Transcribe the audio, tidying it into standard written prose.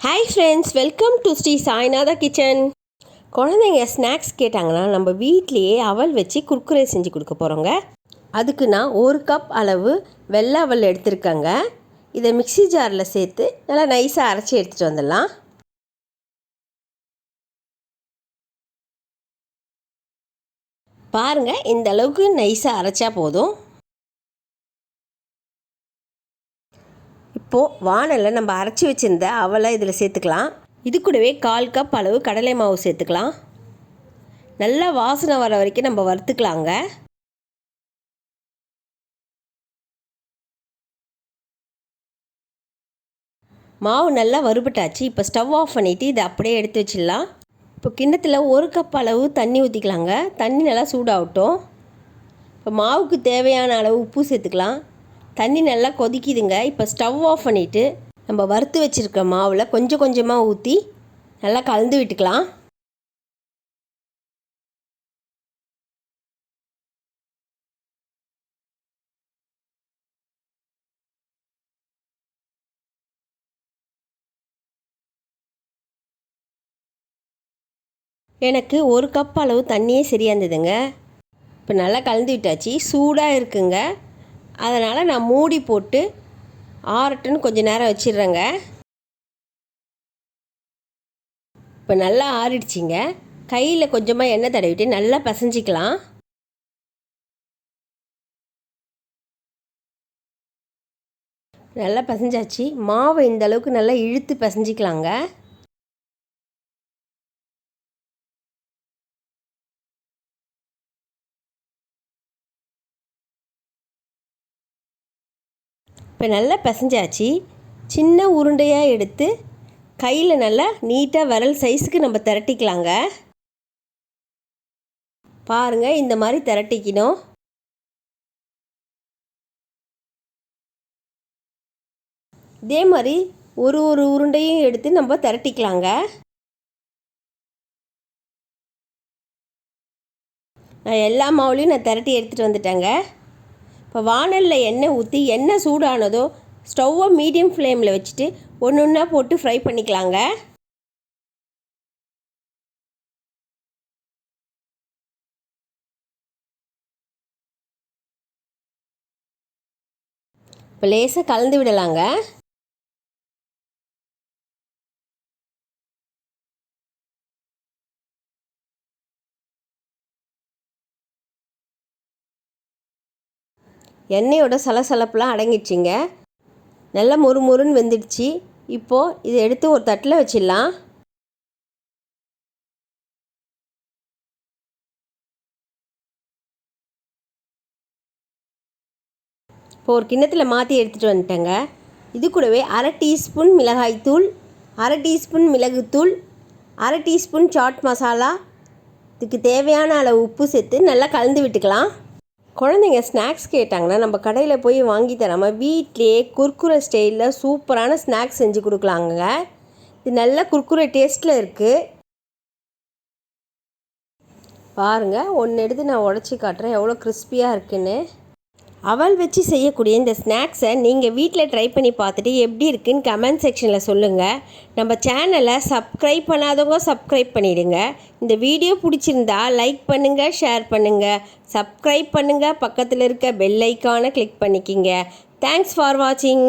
Hi friends, welcome to Sri Sainatha kitchen. குழந்தைங்க snacks கேட்டாங்கன்னா நம்ம வீட்லேயே அவல் வச்சு குர்குரே செஞ்சு கொடுக்க போகிறோங்க. அதுக்கு நான் 1 கப் அளவு வெள்ளை அவல் எடுத்துருக்கேங்க. இதை மிக்ஸி ஜாரில் சேர்த்து நல்லா நைஸாக அரைச்சி எடுத்துகிட்டு வந்துடலாம். பாருங்கள், இந்த அளவுக்கு நைஸாக அரைச்சா போதும். இப்போது வானலில் நம்ம அரைச்சி வச்சுருந்த அவலை இதில் சேர்த்துக்கலாம். இது கூடவே 1/4 கப் அளவு கடலை மாவு சேர்த்துக்கலாம். நல்லா வாசனை வர வரைக்கும் நம்ம வறுத்துக்கலாங்க. மாவு நல்லா வறுபட்டாச்சு. இப்போ ஸ்டவ் ஆஃப் பண்ணிவிட்டு இதை அப்படியே எடுத்து வச்சிடலாம். இப்போ கிண்ணத்தில் 1 கப் அளவு தண்ணி ஊற்றிக்கலாங்க. தண்ணி நல்லா சூடாகட்டும். இப்போ மாவுக்கு தேவையான அளவு உப்பு சேர்த்துக்கலாம். தண்ணி நல்லா கொதிக்குதுங்க. இப்போ ஸ்டவ் ஆஃப் பண்ணிவிட்டு நம்ம வறுத்து வச்சுருக்க மாவில் கொஞ்சம் கொஞ்சமாக ஊற்றி நல்லா கலந்து விட்டுக்கலாம். எனக்கு 1 கப் அளவு தண்ணியே சரியாக இருந்ததுங்க. இப்போ நல்லா கலந்து விட்டாச்சு. சூடாக இருக்குங்க. அதனால் நான் மூடி போட்டு ஆறட்டுன்னு கொஞ்சம் நேரம் வச்சிடுறேங்க. இப்போ நல்லா ஆறிடுச்சிங்க. கையில் கொஞ்சமாக எண்ணெய் தடவிட்டு நல்லா பிசைஞ்சிக்கலாம். நல்லா பிசைஞ்சாச்சு. மாவை இந்த அளவுக்கு நல்லா இழுத்து பிசைஞ்சிக்கலாங்க. இப்போ நல்லா பிசைஞ்சாச்சு. சின்ன உருண்டையாக எடுத்து கையில் நல்லா நீட்டாக விரல் சைஸுக்கு நம்ம திரட்டிக்கலாங்க. பாருங்கள், இந்த மாதிரி திரட்டிக்கணும். இதே மாதிரி ஒரு உருண்டையும் எடுத்து நம்ம திரட்டிக்கலாங்க. நான் எல்லா மாவுலையும் நான் திரட்டி எடுத்துகிட்டு வந்துட்டேங்க. இப்போ வானலில் எண்ணெய் ஊற்றி எண்ணெய் சூடானதோ ஸ்டவ்வை மீடியம் ஃப்ளேமில் வச்சுட்டு ஒன்று ஒன்றா போட்டு ஃப்ரை பண்ணிக்கலாங்க. இப்போ லேசாக கலந்து விடலாங்க. எண்ணெயோட சலசலப்புலாம் அடங்கிடுச்சிங்க. நல்லா மொறுன்னு வெந்துடுச்சு. இப்போது இதை எடுத்து ஒரு தட்டில் வச்சிடலாம். இப்போ ஒரு கிண்ணத்தில் மாற்றி எடுத்துகிட்டு வந்துட்டேங்க. இது கூடவே 1/2 டீஸ்பூன் மிளகாய்த்தூள், 1/2 டீஸ்பூன் மிளகுத்தூள், 1/2 டீஸ்பூன் சாட் மசாலா, இதுக்கு தேவையான அளவு உப்பு சேர்த்து நல்லா கலந்து விட்டுக்கலாம். குழந்தைங்க ஸ்நாக்ஸ் கேட்டாங்கன்னா நம்ம கடையில் போய் வாங்கி தராமல் வீட்டிலே குர்குரே ஸ்டைலில் சூப்பரான ஸ்நாக்ஸ் செஞ்சு கொடுக்கலாங்க. இது நல்ல குர்குரே டேஸ்ட்டில் இருக்குது. பாருங்கள், ஒன்று எடுத்து நான் உடச்சி காட்டுறேன் எவ்வளோ கிறிஸ்பியாக இருக்குன்னு. அவல் வச்சு செய்யக்கூடிய இந்த ஸ்நாக்ஸை நீங்கள் வீட்டில் ட்ரை பண்ணி பார்த்துட்டு எப்படி இருக்குன்னு கமெண்ட் செக்ஷனில் சொல்லுங்கள். நம்ம சேனலை சப்ஸ்கிரைப் பண்ணாதவங்க சப்ஸ்கிரைப் பண்ணிவிடுங்க. இந்த வீடியோ பிடிச்சிருந்தா லைக் பண்ணுங்கள், ஷேர் பண்ணுங்கள், சப்ஸ்கிரைப் பண்ணுங்கள், பக்கத்தில் இருக்க பெல் ஐக்கானை கிளிக் பண்ணிக்கிங்க. தேங்க்ஸ் ஃபார் வாட்சிங்.